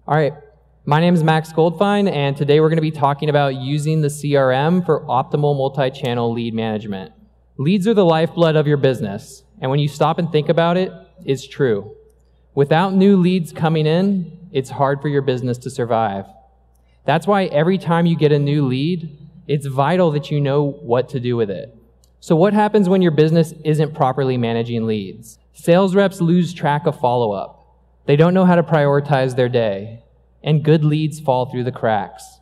All right, my name is Max Goldfine, and today we're going to be talking about using the CRM for optimal multi-channel lead management. Leads are the lifeblood of your business, and when you stop and think about it, it's true. Without new leads coming in, it's hard for your business to survive. That's why every time you get a new lead, it's vital that you know what to do with it. So what happens when your business isn't properly managing leads? Sales reps lose track of follow-up. They don't know how to prioritize their day, and good leads fall through the cracks.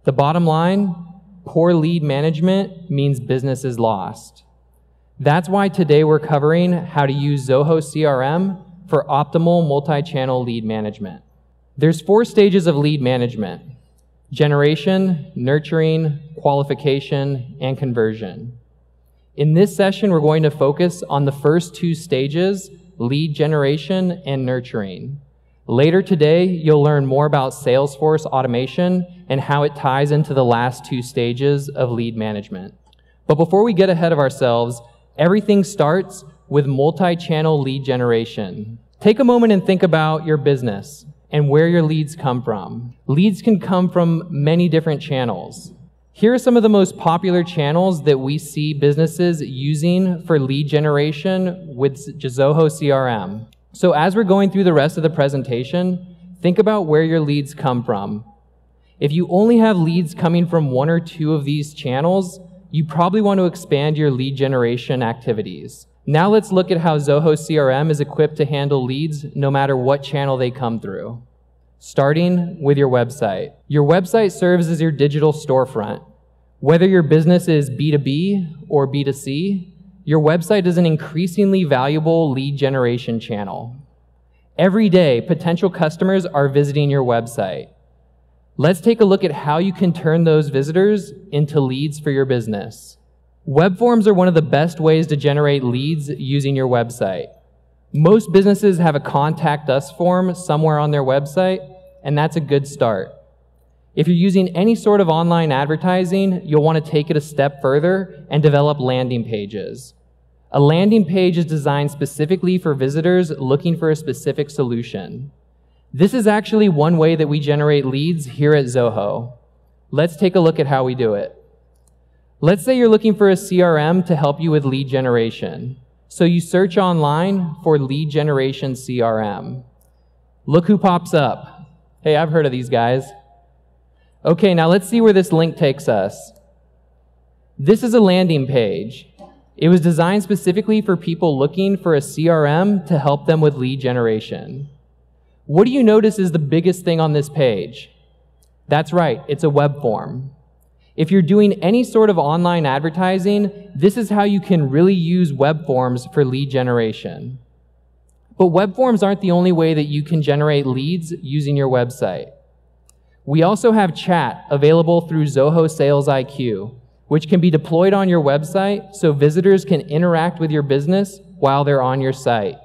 The bottom line, poor lead management means business is lost. That's why today we're covering how to use Zoho CRM for optimal multi-channel lead management. There's 4 stages of lead management: generation, nurturing, qualification, and conversion. In this session, we're going to focus on the first 2 stages, lead generation and nurturing. Later today, you'll learn more about Salesforce automation and how it ties into the last 2 stages of lead management. But before we get ahead of ourselves, everything starts with multi-channel lead generation. Take a moment and think about your business and where your leads come from. Leads can come from many different channels. Here are some of the most popular channels that we see businesses using for lead generation with Zoho CRM. So as we're going through the rest of the presentation, think about where your leads come from. If you only have leads coming from 1 or 2 of these channels, you probably want to expand your lead generation activities. Now let's look at how Zoho CRM is equipped to handle leads no matter what channel they come through. Starting with your website. Your website serves as your digital storefront. Whether your business is B2B or B2C, your website is an increasingly valuable lead generation channel. Every day, potential customers are visiting your website. Let's take a look at how you can turn those visitors into leads for your business. Web forms are one of the best ways to generate leads using your website. Most businesses have a contact us form somewhere on their website, and that's a good start. If you're using any sort of online advertising, you'll want to take it a step further and develop landing pages. A landing page is designed specifically for visitors looking for a specific solution. This is actually one way that we generate leads here at Zoho. Let's take a look at how we do it. Let's say you're looking for a CRM to help you with lead generation. So you search online for lead generation CRM. Look who pops up. Hey, I've heard of these guys. Okay, now let's see where this link takes us. This is a landing page. It was designed specifically for people looking for a CRM to help them with lead generation. What do you notice is the biggest thing on this page? That's right, it's a web form. If you're doing any sort of online advertising, this is how you can really use web forms for lead generation. But web forms aren't the only way that you can generate leads using your website. We also have chat available through Zoho Sales IQ, which can be deployed on your website so visitors can interact with your business while they're on your site.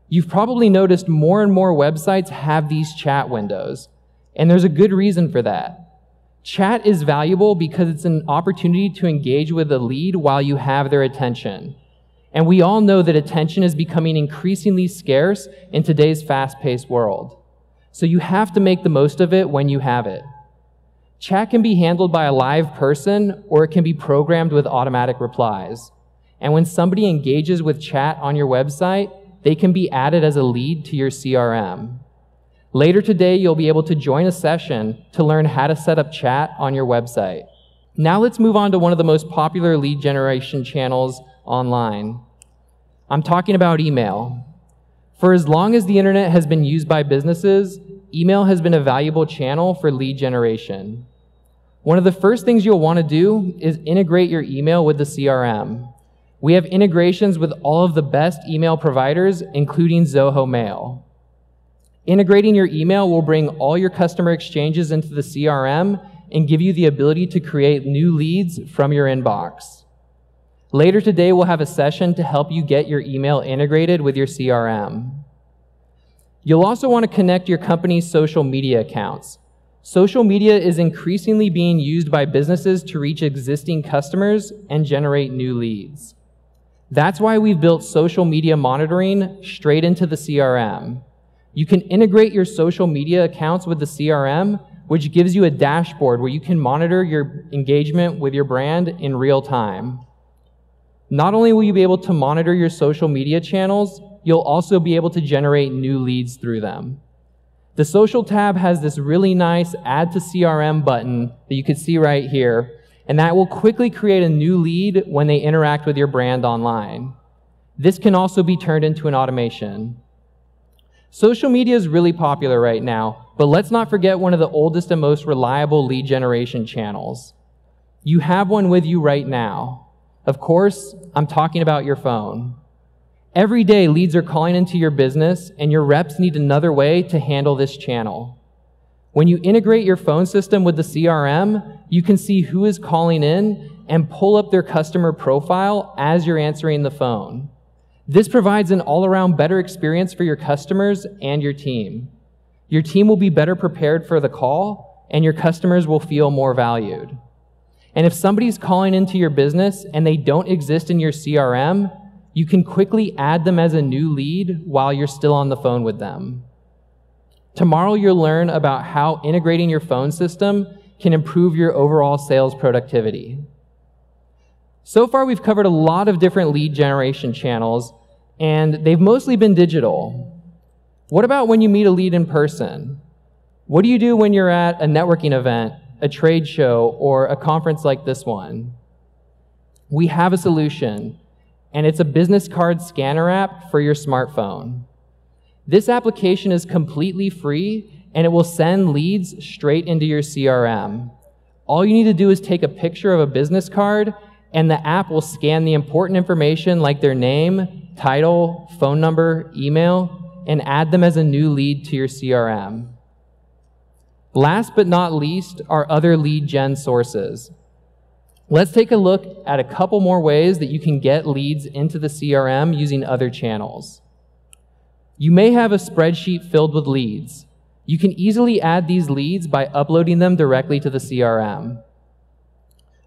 You've probably noticed more and more websites have these chat windows, and there's a good reason for that. Chat is valuable because it's an opportunity to engage with a lead while you have their attention. And we all know that attention is becoming increasingly scarce in today's fast-paced world. So you have to make the most of it when you have it. Chat can be handled by a live person, or it can be programmed with automatic replies. And when somebody engages with chat on your website, they can be added as a lead to your CRM. Later today, you'll be able to join a session to learn how to set up chat on your website. Now let's move on to one of the most popular lead generation channels online. I'm talking about email. For as long as the internet has been used by businesses, email has been a valuable channel for lead generation. One of the first things you'll want to do is integrate your email with the CRM. We have integrations with all of the best email providers, including Zoho Mail. Integrating your email will bring all your customer exchanges into the CRM and give you the ability to create new leads from your inbox. Later today, we'll have a session to help you get your email integrated with your CRM. You'll also want to connect your company's social media accounts. Social media is increasingly being used by businesses to reach existing customers and generate new leads. That's why we've built social media monitoring straight into the CRM. You can integrate your social media accounts with the CRM, which gives you a dashboard where you can monitor your engagement with your brand in real time. Not only will you be able to monitor your social media channels, you'll also be able to generate new leads through them. The social tab has this really nice Add to CRM button that you can see right here, and that will quickly create a new lead when they interact with your brand online. This can also be turned into an automation. Social media is really popular right now, but let's not forget one of the oldest and most reliable lead generation channels. You have one with you right now. Of course, I'm talking about your phone. Every day, leads are calling into your business, and your reps need another way to handle this channel. When you integrate your phone system with the CRM, you can see who is calling in and pull up their customer profile as you're answering the phone. This provides an all-around better experience for your customers and your team. Your team will be better prepared for the call, and your customers will feel more valued. And if somebody's calling into your business and they don't exist in your CRM, you can quickly add them as a new lead while you're still on the phone with them. Tomorrow you'll learn about how integrating your phone system can improve your overall sales productivity. So far we've covered a lot of different lead generation channels, and they've mostly been digital. What about when you meet a lead in person? What do you do when you're at a networking event, a trade show, or a conference like this one? We have a solution, and it's a business card scanner app for your smartphone. This application is completely free, and it will send leads straight into your CRM. All you need to do is take a picture of a business card, and the app will scan the important information like their name, title, phone number, email, and add them as a new lead to your CRM. Last but not least are other lead gen sources. Let's take a look at a couple more ways that you can get leads into the CRM using other channels. You may have a spreadsheet filled with leads. You can easily add these leads by uploading them directly to the CRM.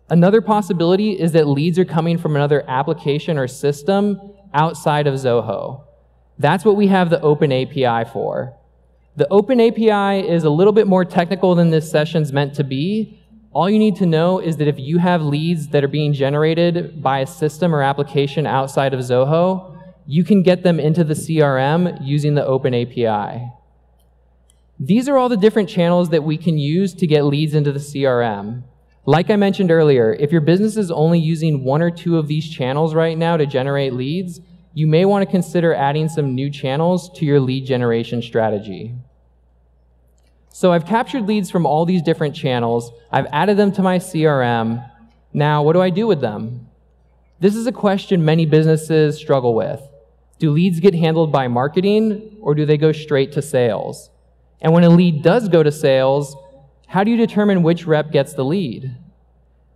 Another possibility is that leads are coming from another application or system outside of Zoho. That's what we have the Open API for. The Open API is a little bit more technical than this session's meant to be. All you need to know is that if you have leads that are being generated by a system or application outside of Zoho, you can get them into the CRM using the Open API. These are all the different channels that we can use to get leads into the CRM. Like I mentioned earlier, if your business is only using one or two of these channels right now to generate leads, you may want to consider adding some new channels to your lead generation strategy. So I've captured leads from all these different channels. I've added them to my CRM. Now, what do I do with them? This is a question many businesses struggle with. Do leads get handled by marketing, or do they go straight to sales? And when a lead does go to sales, how do you determine which rep gets the lead?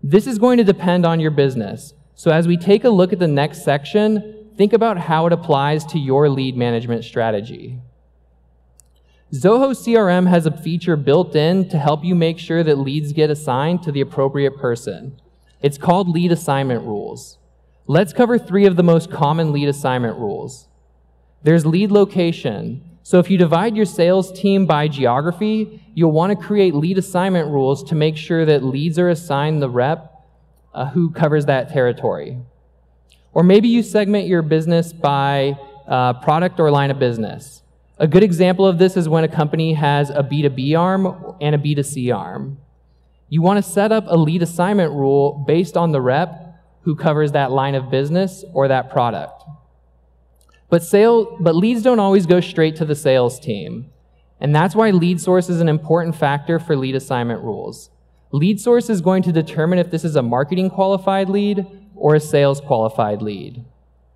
This is going to depend on your business. So as we take a look at the next section, think about how it applies to your lead management strategy. Zoho CRM has a feature built in to help you make sure that leads get assigned to the appropriate person. It's called lead assignment rules. Let's cover 3 of the most common lead assignment rules. There's lead location. So if you divide your sales team by geography, you'll want to create lead assignment rules to make sure that leads are assigned the rep who covers that territory. Or maybe you segment your business by product or line of business. A good example of this is when a company has a B2B arm and a B2C arm. You want to set up a lead assignment rule based on the rep who covers that line of business or that product. But leads don't always go straight to the sales team. And that's why lead source is an important factor for lead assignment rules. Lead source is going to determine if this is a marketing qualified lead or a sales qualified lead.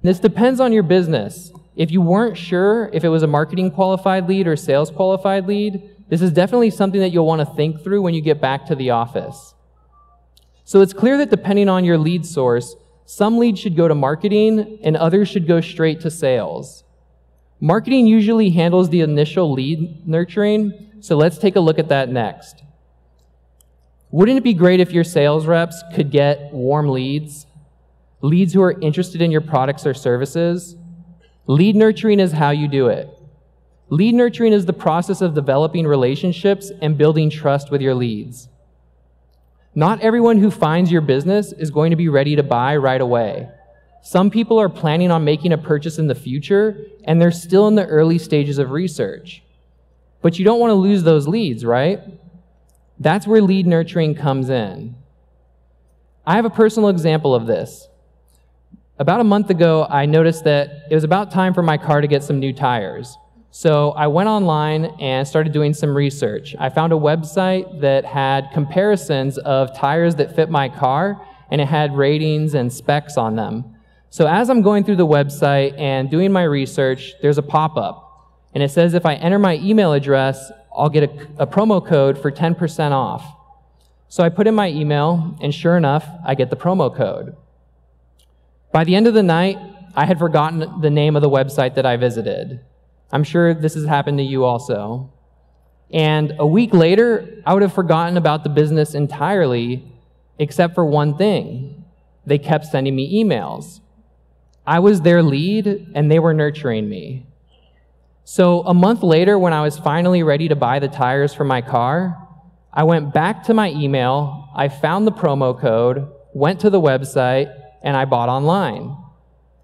This depends on your business. If you weren't sure if it was a marketing qualified lead or sales qualified lead, this is definitely something that you'll want to think through when you get back to the office. So it's clear that depending on your lead source, some leads should go to marketing and others should go straight to sales. Marketing usually handles the initial lead nurturing, so let's take a look at that next. Wouldn't it be great if your sales reps could get warm leads? Leads who are interested in your products or services? Lead nurturing is how you do it. Lead nurturing is the process of developing relationships and building trust with your leads. Not everyone who finds your business is going to be ready to buy right away. Some people are planning on making a purchase in the future, and they're still in the early stages of research. But you don't want to lose those leads, right? That's where lead nurturing comes in. I have a personal example of this. About a month ago, I noticed that it was about time for my car to get some new tires. So I went online and started doing some research. I found a website that had comparisons of tires that fit my car, and it had ratings and specs on them. So as I'm going through the website and doing my research, there's a pop-up, and it says if I enter my email address, I'll get a promo code for 10% off. So I put in my email, and sure enough, I get the promo code. By the end of the night, I had forgotten the name of the website that I visited. I'm sure this has happened to you also. And a week later, I would have forgotten about the business entirely, except for one thing. They kept sending me emails. I was their lead, and they were nurturing me. So a month later, when I was finally ready to buy the tires for my car, I went back to my email, I found the promo code, went to the website, and I bought online.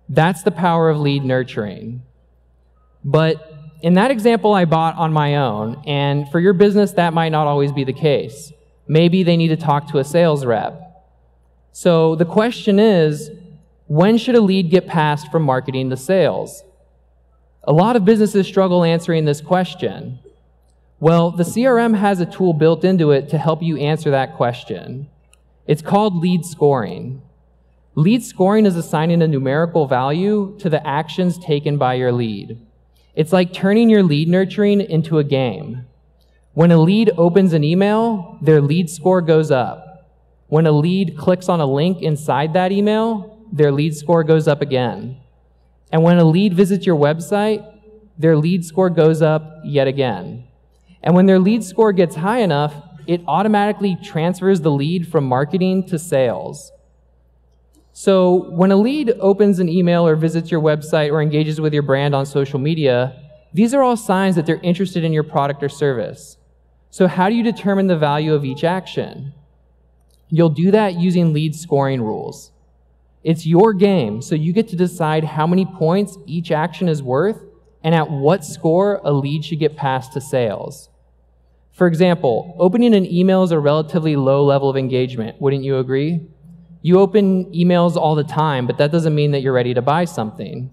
That's the power of lead nurturing. But in that example, I bought on my own, and for your business, that might not always be the case. Maybe they need to talk to a sales rep. So the question is, when should a lead get passed from marketing to sales? A lot of businesses struggle answering this question. Well, the CRM has a tool built into it to help you answer that question. It's called lead scoring. Lead scoring is assigning a numerical value to the actions taken by your lead. It's like turning your lead nurturing into a game. When a lead opens an email, their lead score goes up. When a lead clicks on a link inside that email, their lead score goes up again. And when a lead visits your website, their lead score goes up yet again. And when their lead score gets high enough, it automatically transfers the lead from marketing to sales. So when a lead opens an email or visits your website or engages with your brand on social media, these are all signs that they're interested in your product or service. So how do you determine the value of each action? You'll do that using lead scoring rules. It's your game, so you get to decide how many points each action is worth and at what score a lead should get passed to sales. For example, opening an email is a relatively low level of engagement, wouldn't you agree? You open emails all the time, but that doesn't mean that you're ready to buy something.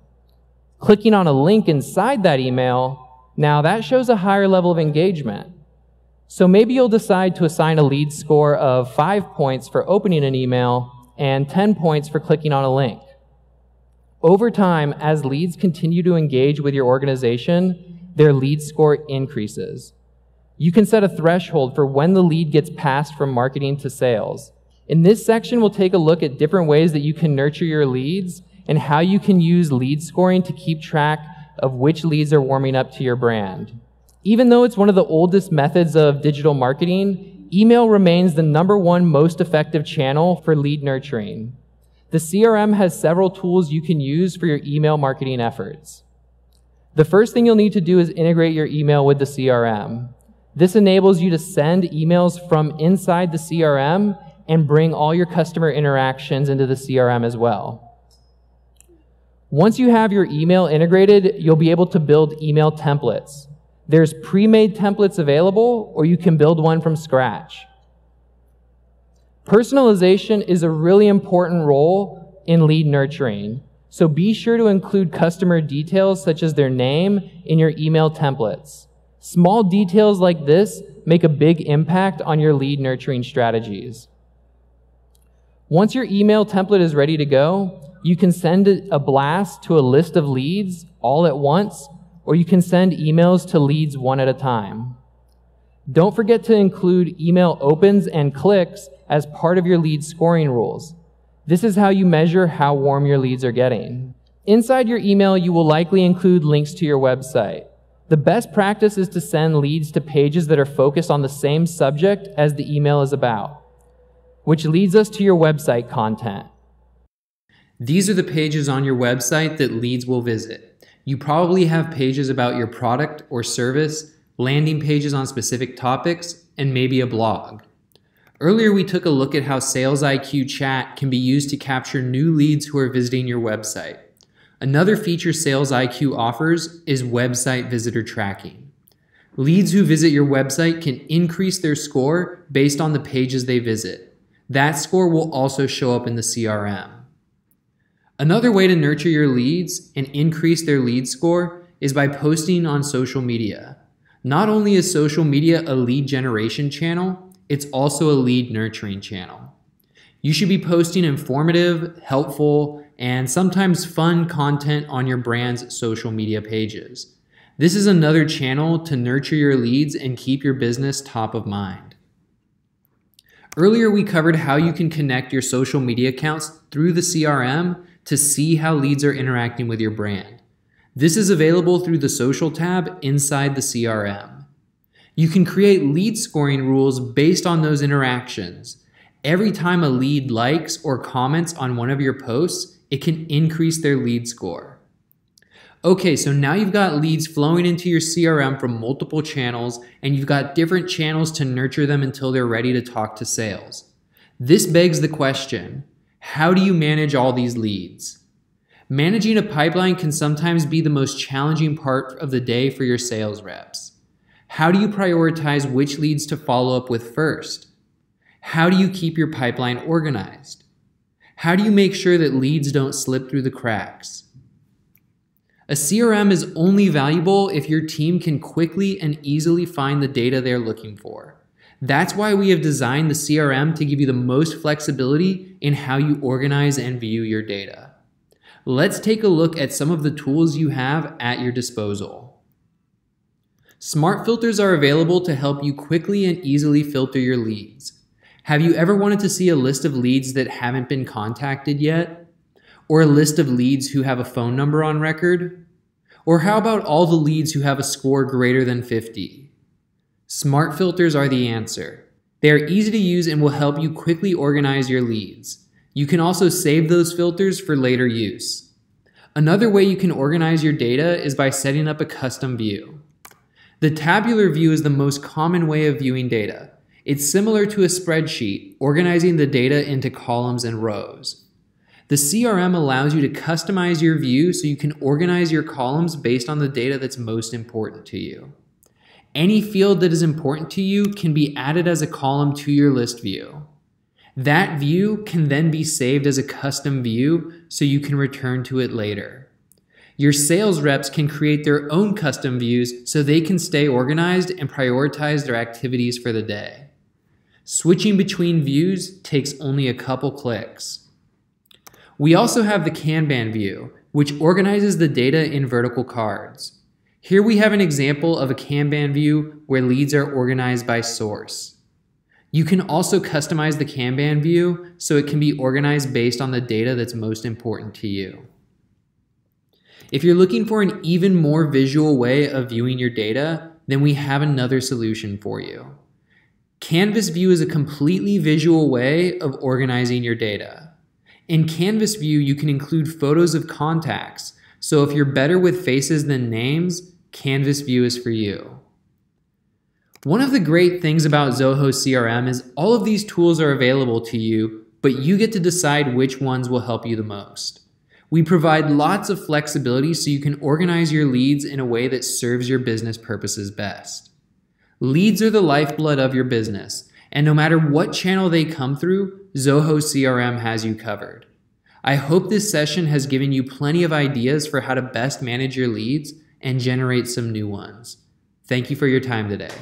Clicking on a link inside that email, now that shows a higher level of engagement. So maybe you'll decide to assign a lead score of 5 points for opening an email and 10 points for clicking on a link. Over time, as leads continue to engage with your organization, their lead score increases. You can set a threshold for when the lead gets passed from marketing to sales. In this section, we'll take a look at different ways that you can nurture your leads and how you can use lead scoring to keep track of which leads are warming up to your brand. Even though it's one of the oldest methods of digital marketing, email remains the #1 most effective channel for lead nurturing. The CRM has several tools you can use for your email marketing efforts. The first thing you'll need to do is integrate your email with the CRM. This enables you to send emails from inside the CRM and bring all your customer interactions into the CRM as well. Once you have your email integrated, you'll be able to build email templates. There's pre-made templates available, or you can build one from scratch. Personalization is a really important role in lead nurturing, so be sure to include customer details such as their name in your email templates. Small details like this make a big impact on your lead nurturing strategies. Once your email template is ready to go, you can send a blast to a list of leads all at once, or you can send emails to leads one at a time. Don't forget to include email opens and clicks as part of your lead scoring rules. This is how you measure how warm your leads are getting. Inside your email, you will likely include links to your website. The best practice is to send leads to pages that are focused on the same subject as the email is about, which leads us to your website content. These are the pages on your website that leads will visit. You probably have pages about your product or service, landing pages on specific topics, and maybe a blog. Earlier, we took a look at how Sales IQ Chat can be used to capture new leads who are visiting your website. Another feature Sales IQ offers is website visitor tracking. Leads who visit your website can increase their score based on the pages they visit. That score will also show up in the CRM. Another way to nurture your leads and increase their lead score is by posting on social media. Not only is social media a lead generation channel, it's also a lead nurturing channel. You should be posting informative, helpful, and sometimes fun content on your brand's social media pages. This is another channel to nurture your leads and keep your business top of mind. Earlier, we covered how you can connect your social media accounts through the CRM to see how leads are interacting with your brand. This is available through the Social tab inside the CRM. You can create lead scoring rules based on those interactions. Every time a lead likes or comments on one of your posts, it can increase their lead score. Okay, so now you've got leads flowing into your CRM from multiple channels, and you've got different channels to nurture them until they're ready to talk to sales. This begs the question, how do you manage all these leads? Managing a pipeline can sometimes be the most challenging part of the day for your sales reps. How do you prioritize which leads to follow up with first? How do you keep your pipeline organized? How do you make sure that leads don't slip through the cracks? A CRM is only valuable if your team can quickly and easily find the data they're looking for. That's why we have designed the CRM to give you the most flexibility in how you organize and view your data. Let's take a look at some of the tools you have at your disposal. Smart filters are available to help you quickly and easily filter your leads. Have you ever wanted to see a list of leads that haven't been contacted yet? Or a list of leads who have a phone number on record? Or how about all the leads who have a score greater than 50? Smart filters are the answer. They are easy to use and will help you quickly organize your leads. You can also save those filters for later use. Another way you can organize your data is by setting up a custom view. The tabular view is the most common way of viewing data. It's similar to a spreadsheet, organizing the data into columns and rows. The CRM allows you to customize your view so you can organize your columns based on the data that's most important to you. Any field that is important to you can be added as a column to your list view. That view can then be saved as a custom view so you can return to it later. Your sales reps can create their own custom views so they can stay organized and prioritize their activities for the day. Switching between views takes only a couple clicks. We also have the Kanban view, which organizes the data in vertical cards. Here we have an example of a Kanban view where leads are organized by source. You can also customize the Kanban view so it can be organized based on the data that's most important to you. If you're looking for an even more visual way of viewing your data, then we have another solution for you. Canvas View is a completely visual way of organizing your data. In Canvas View, you can include photos of contacts, so if you're better with faces than names, Canvas View is for you. One of the great things about Zoho CRM is all of these tools are available to you, but you get to decide which ones will help you the most. We provide lots of flexibility so you can organize your leads in a way that serves your business purposes best. Leads are the lifeblood of your business, and no matter what channel they come through, Zoho CRM has you covered. I hope this session has given you plenty of ideas for how to best manage your leads and generate some new ones. Thank you for your time today.